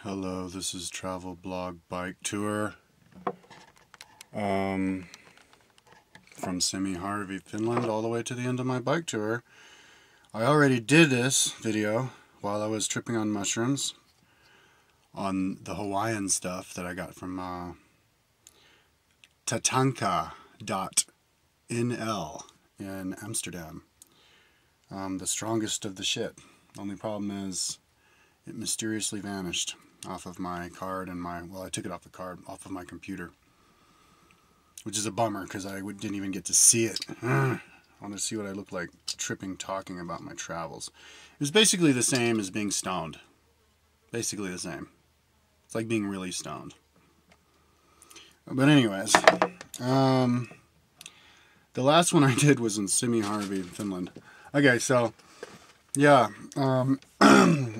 Hello, this is Travel Blog Bike Tour from Semijarvi, Finland, all the way to the end of my bike tour. I already did this video while I was tripping on mushrooms on the Hawaiian stuff that I got from tatanka.nl in Amsterdam. The strongest of the shit. Only problem is it mysteriously vanished off of my card and I took it off the card, off of my computer. Which is a bummer because I didn't even get to see it. I want to see what I look like tripping talking about my travels. It was basically the same as being stoned. Basically the same. It's like being really stoned. But anyways, the last one I did was in Semijarvi, Finland. Okay, so yeah,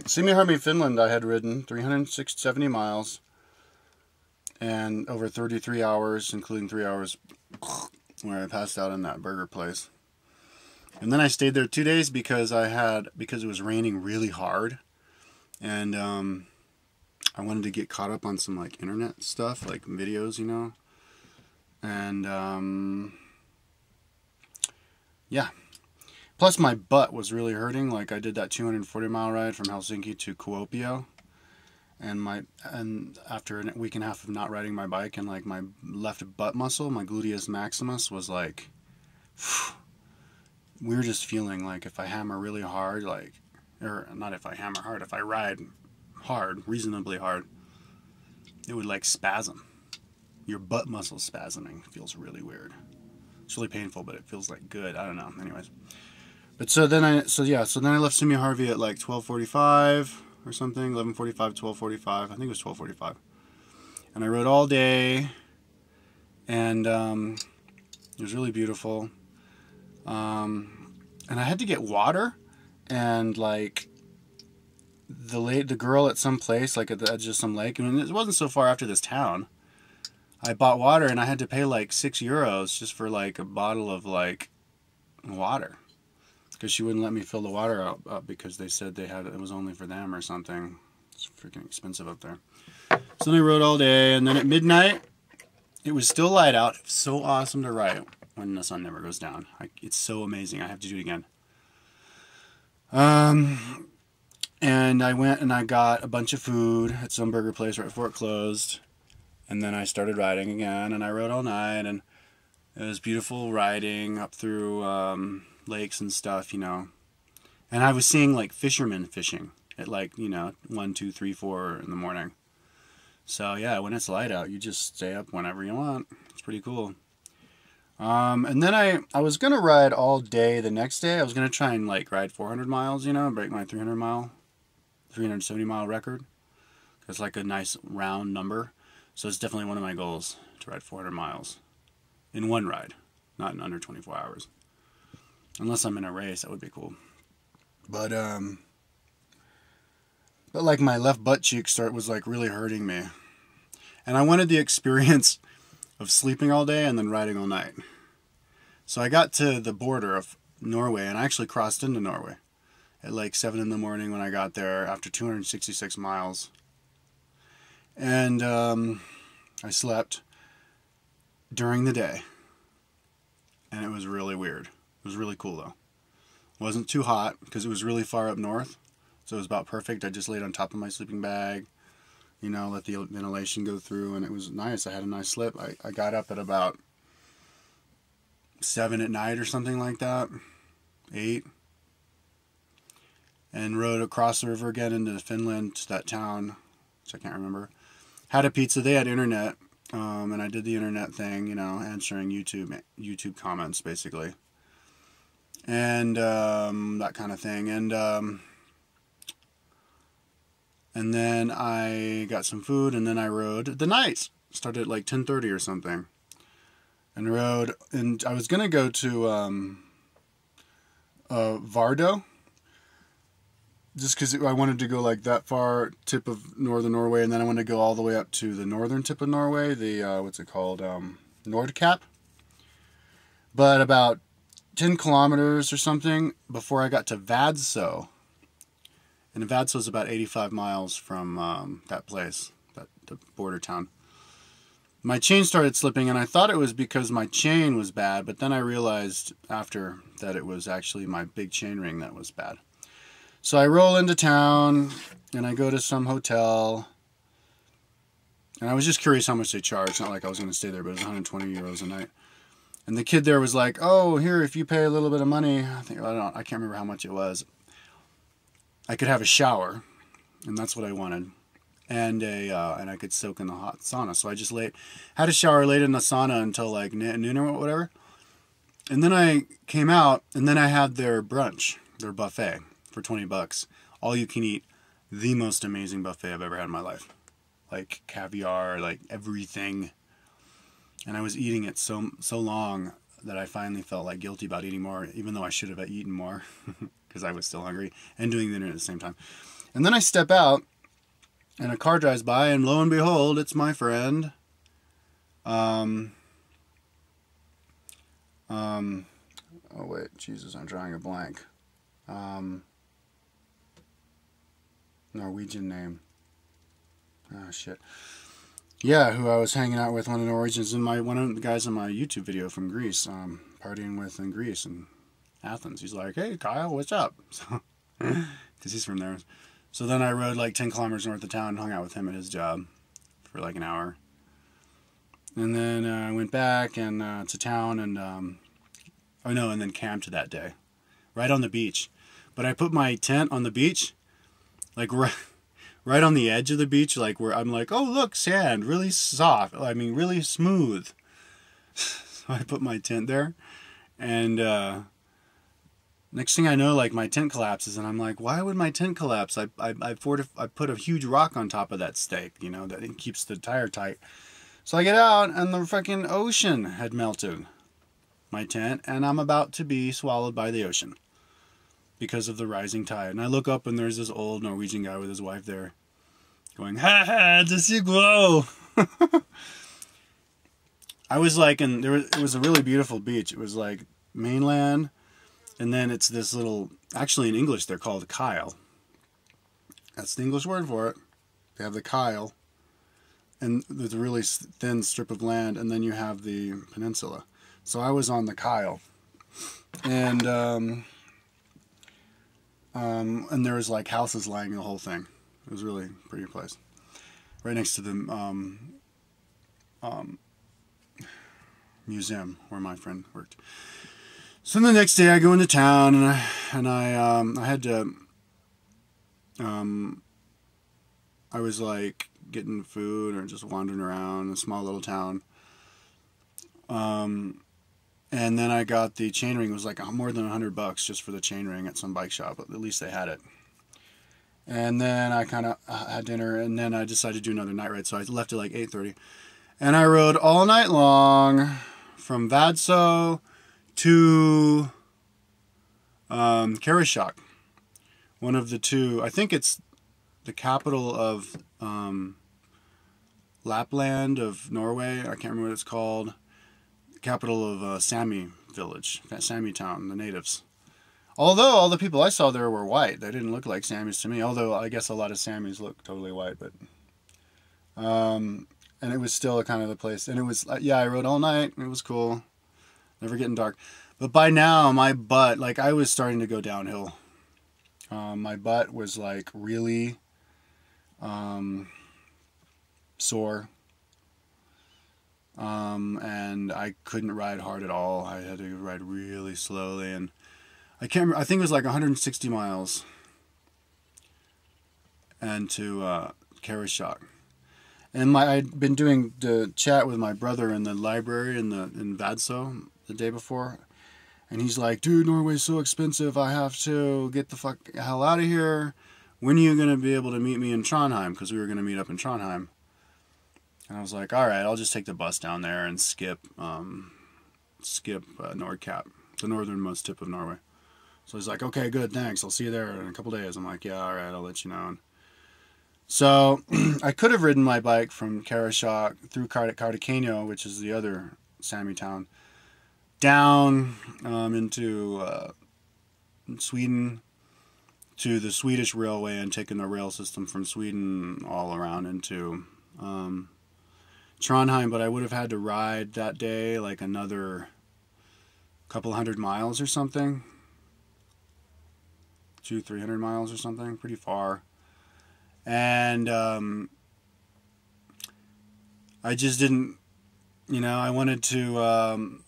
Semijarvi, Finland, I had ridden 370 miles and over 33 hours, including 3 hours where I passed out in that burger place. And then I stayed there 2 days because it was raining really hard, and I wanted to get caught up on some like internet stuff, like videos, you know, and yeah. Plus my butt was really hurting. Like I did that 240-mile ride from Helsinki to Kuopio, and after a week and a half of not riding my bike, and like my left butt muscle, my gluteus maximus, was like, we were just feeling like if I hammer really hard, like, or not if I hammer hard, if I ride hard, reasonably hard, it would like spasm. Your butt muscle spasming feels really weird. It's really painful, but it feels like good. I don't know. Anyways. But so then I left Semijarvi at like 12:45 or something, 11:45, 12:45. I think it was 12:45. And I rode all day, and it was really beautiful. And I had to get water, and like the girl at some place, like at the edge of some lake, and it wasn't so far after this town. I bought water, and I had to pay like €6 just for like a bottle of like water. Because she wouldn't let me fill the water up because they said it was only for them or something. It's freaking expensive up there. So then I rode all day, and then at midnight, it was still light out. It was so awesome to ride when the sun never goes down. It's so amazing. I have to do it again. And I went and I got a bunch of food at some burger place right before it closed. And then I started riding again, and I rode all night, and it was beautiful riding up through lakes and stuff, you know. And I was seeing like fishermen fishing at like, you know, 1, 2, 3, 4 in the morning. So yeah, when it's light out, you just stay up whenever you want. It's pretty cool. And then I was gonna ride all day the next day. I was gonna try and like ride 400 miles, you know, break my 370 mile record. It's like a nice round number. So it's definitely one of my goals to ride 400 miles in one ride, not in under 24 hours. Unless I'm in a race, that would be cool. But like my left butt cheek was like really hurting me. And I wanted the experience of sleeping all day and then riding all night. So I got to the border of Norway, and I actually crossed into Norway at like 7 in the morning when I got there after 266 miles. And I slept during the day. And it was really weird. It was really cool though. It wasn't too hot because it was really far up north, so it was about perfect. I just laid on top of my sleeping bag, you know, let the ventilation go through, and it was nice. I had a nice sleep. I got up at about 7 at night or something like that, 8, and rode across the river again into Finland to that town, which I can't remember. Had a pizza. They had internet, and I did the internet thing, you know, answering YouTube comments basically. And that kind of thing, and then I got some food, and then I rode the night. Started at like 10:30 or something, and rode. And I was gonna go to Vardo, just because I wanted to go like that far tip of northern Norway, and then I wanted to go all the way up to the northern tip of Norway, the what's it called, Nordkapp. But about 10 kilometers or something before I got to Vadsø, And Vadsø is about 85 miles from that place, the border town. My chain started slipping, and I thought it was because my chain was bad, but then I realized after that it was actually my big chain ring that was bad. So I roll into town, and I go to some hotel, and I was just curious how much they charged. It's not like I was going to stay there, but it was 120 euros a night. And the kid there was like, "Oh, here, if you pay a little bit of money," I can't remember how much it was. I could have a shower, and that's what I wanted. And I could soak in the hot sauna. So I just had a shower, laid in the sauna until like noon or whatever. And then I came out, and then I had their brunch, their buffet for $20. All you can eat, the most amazing buffet I've ever had in my life. Like caviar, like everything. And I was eating it so long that I finally felt like guilty about eating more, even though I should have eaten more because I was still hungry and doing dinner at the same time. And then I step out, and a car drives by, and lo and behold, it's my friend. Oh wait, Jesus, I'm drawing a blank. Norwegian name. Oh shit. Yeah, who I was hanging out with, one of the Norwegians, and one of the guys in my YouTube video from Greece, partying with in Greece and Athens. He's like, "Hey, Kyle, what's up?" So, because he's from there. So then I rode like 10 kilometers north of town and hung out with him at his job for like an hour. And then I went back and to town and, and then camped that day. Right on the beach. But I put my tent on the beach, like right on the edge of the beach, like where I'm like, "Oh, look, sand, really soft. I mean, really smooth." So I put my tent there. And next thing I know, like my tent collapses, and I'm like, "Why would my tent collapse? I put a huge rock on top of that stake, that it keeps the tire tight." So I get out, and the fucking ocean had melted my tent, and I'm about to be swallowed by the ocean because of the rising tide. And I look up, and there's this old Norwegian guy with his wife there, going, "Ha ha, does he glow?" I was like, it was a really beautiful beach. It was like mainland. And then it's this little, actually in English they're called Kyle. That's the English word for it. They have the Kyle. And there's a really thin strip of land, and then you have the peninsula. So I was on the Kyle. And there was like houses lying in the whole thing. It was really a pretty place. Right next to the museum where my friend worked. So the next day I go into town, and I had to, I was like getting food or just wandering around a small little town. And then I got the chain ring. It was like more than $100 just for the chain ring at some bike shop. At least they had it. And then I kind of had dinner, and then I decided to do another night ride. So I left at like 8:30, and I rode all night long from Vadsø to Karasjok, one of the two. I think it's the capital of Lapland of Norway. I can't remember what it's called. The capital of Sami village, Sami town, the natives. Although all the people I saw there were white, they didn't look like Samis to me. Although I guess a lot of Samis look totally white, but and it was still kind of the place. And it was I rode all night. It was cool. Never getting dark. But by now, my butt, like I was starting to go downhill. My butt was like really sore. And I couldn't ride hard at all. I had to ride really slowly. And I can't remember, I think it was like 160 miles. And to Karasjok. And I'd been doing the chat with my brother in the library in Vadsø the day before. And he's like, "Dude, Norway's so expensive. I have to get the hell out of here. When are you going to be able to meet me in Trondheim?" Because we were going to meet up in Trondheim. And I was like, "All right, I'll just take the bus down there and skip Nordkapp, the northernmost tip of Norway." So he's like, "Okay, good, thanks. I'll see you there in a couple days." I'm like, "Yeah, all right, I'll let you know." So I could have ridden my bike from Karasjok through Kautokeino, which is the other Sami town, down into Sweden to the Swedish railway and taken the rail system from Sweden all around into Trondheim, but I would have had to ride that day like another couple 100 miles or something. 200-300 miles or something, pretty far. And I just didn't, I wanted to,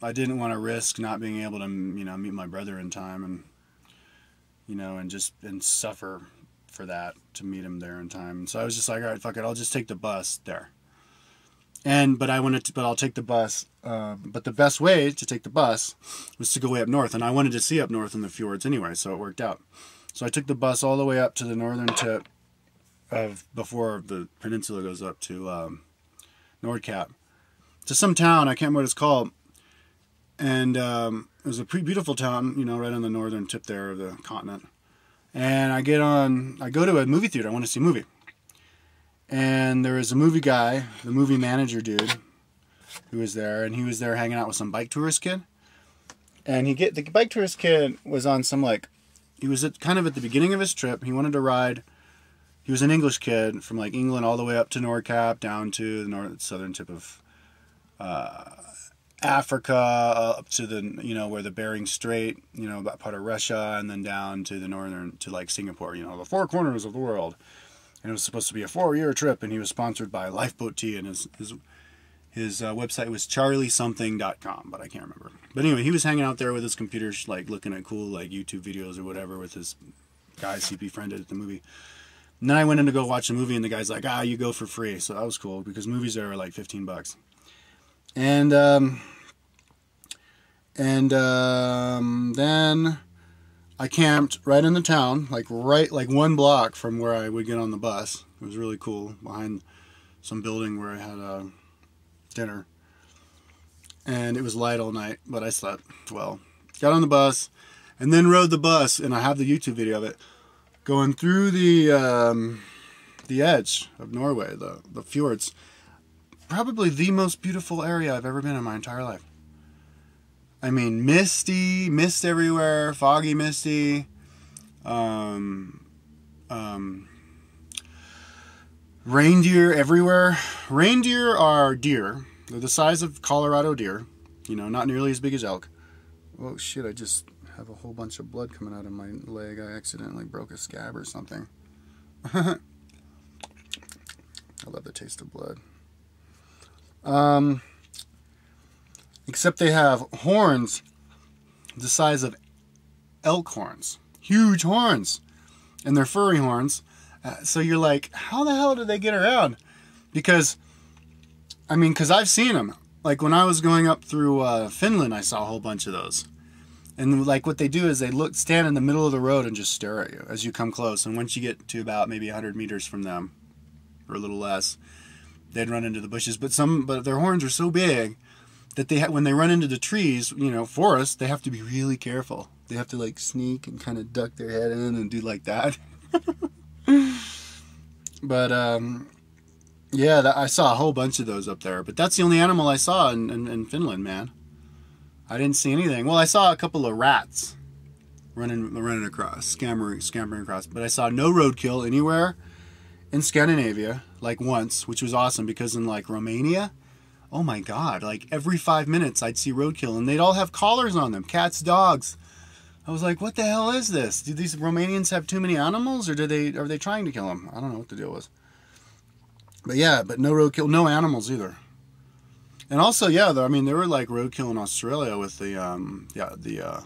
I didn't want to risk not being able to, meet my brother in time and, and suffer for that to meet him there in time. So I was just like, all right, fuck it, I'll just take the bus there. But I'll take the bus. But the best way to take the bus was to go way up north, and I wanted to see up north in the fjords anyway, so it worked out. So I took the bus all the way up to the northern tip of before the peninsula goes up to Nordkapp, to some town I can't remember what it's called, and it was a pretty beautiful town, right on the northern tip there of the continent. And I go to a movie theater. I want to see a movie. And there was a movie guy, the movie manager dude, who was there, and he was there hanging out with some bike tourist kid. And the bike tourist kid was on some he was kind of at the beginning of his trip. He wanted to ride. He was an English kid from England all the way up to Nordkapp, down to the southern tip of Africa, up to the where the Bering Strait, that part of Russia, and then down to the northern to Singapore, the four corners of the world. And it was supposed to be a 4-year trip, and he was sponsored by Lifeboat Tea, and his website was charliesomething.com, but I can't remember. But anyway, he was hanging out there with his computer, looking at cool YouTube videos or whatever with his guys he befriended at the movie. And then I went in to go watch the movie, and the guy's like, you go for free. So that was cool, because movies there are like $15. And then I camped right in the town, like 1 block from where I would get on the bus. It was really cool, behind some building where I had dinner. And it was light all night, but I slept well. Got on the bus, and then rode the bus, and I have the YouTube video of it, going through the edge of Norway, the fjords. Probably the most beautiful area I've ever been in my entire life. I mean, mist everywhere, foggy, misty. Reindeer everywhere. Reindeer are deer. They're the size of Colorado deer. Not nearly as big as elk. Oh shit, I just have a whole bunch of blood coming out of my leg. I accidentally broke a scab or something. I love the taste of blood. Except they have horns the size of elk horns. Huge horns. And they're furry horns. So you're like, how the hell did they get around? Because I've seen them. When I was going up through Finland, I saw a whole bunch of those. And what they do is they stand in the middle of the road and just stare at you as you come close. And once you get to about maybe 100 meters from them, or a little less, they'd run into the bushes. But their horns are so big that when they run into the trees, forests, they have to be really careful. They have to sneak and kind of duck their head in and do like that. But yeah, I saw a whole bunch of those up there. But that's the only animal I saw in Finland, man. I didn't see anything. Well, I saw a couple of rats running across, scampering across. But I saw no roadkill anywhere in Scandinavia, once, which was awesome, because in Romania, oh my god, every 5 minutes I'd see roadkill, and they'd all have collars on them, cats, dogs. I was like, what the hell is this? Do these Romanians have too many animals, or are they trying to kill them? I don't know what the deal was. But yeah, no roadkill, no animals either. And also, yeah, there were roadkill in Australia with the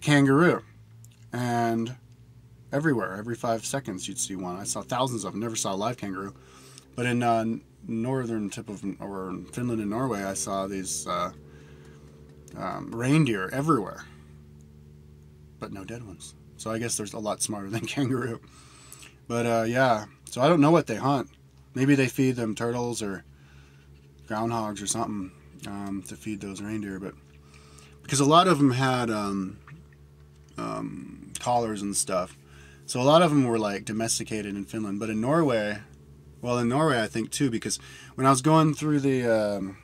kangaroo, and everywhere, every 5 seconds you'd see one. I saw thousands of them. Never saw a live kangaroo, but in northern tip of Finland and Norway, I saw these reindeer everywhere, but no dead ones. So I guess there's a lot smarter than kangaroo. But yeah, so I don't know what they hunt. Maybe they feed them turtles or groundhogs or something to feed those reindeer. But because a lot of them had collars and stuff, so a lot of them were domesticated in Finland. But in Norway, I think too, because when I was going through the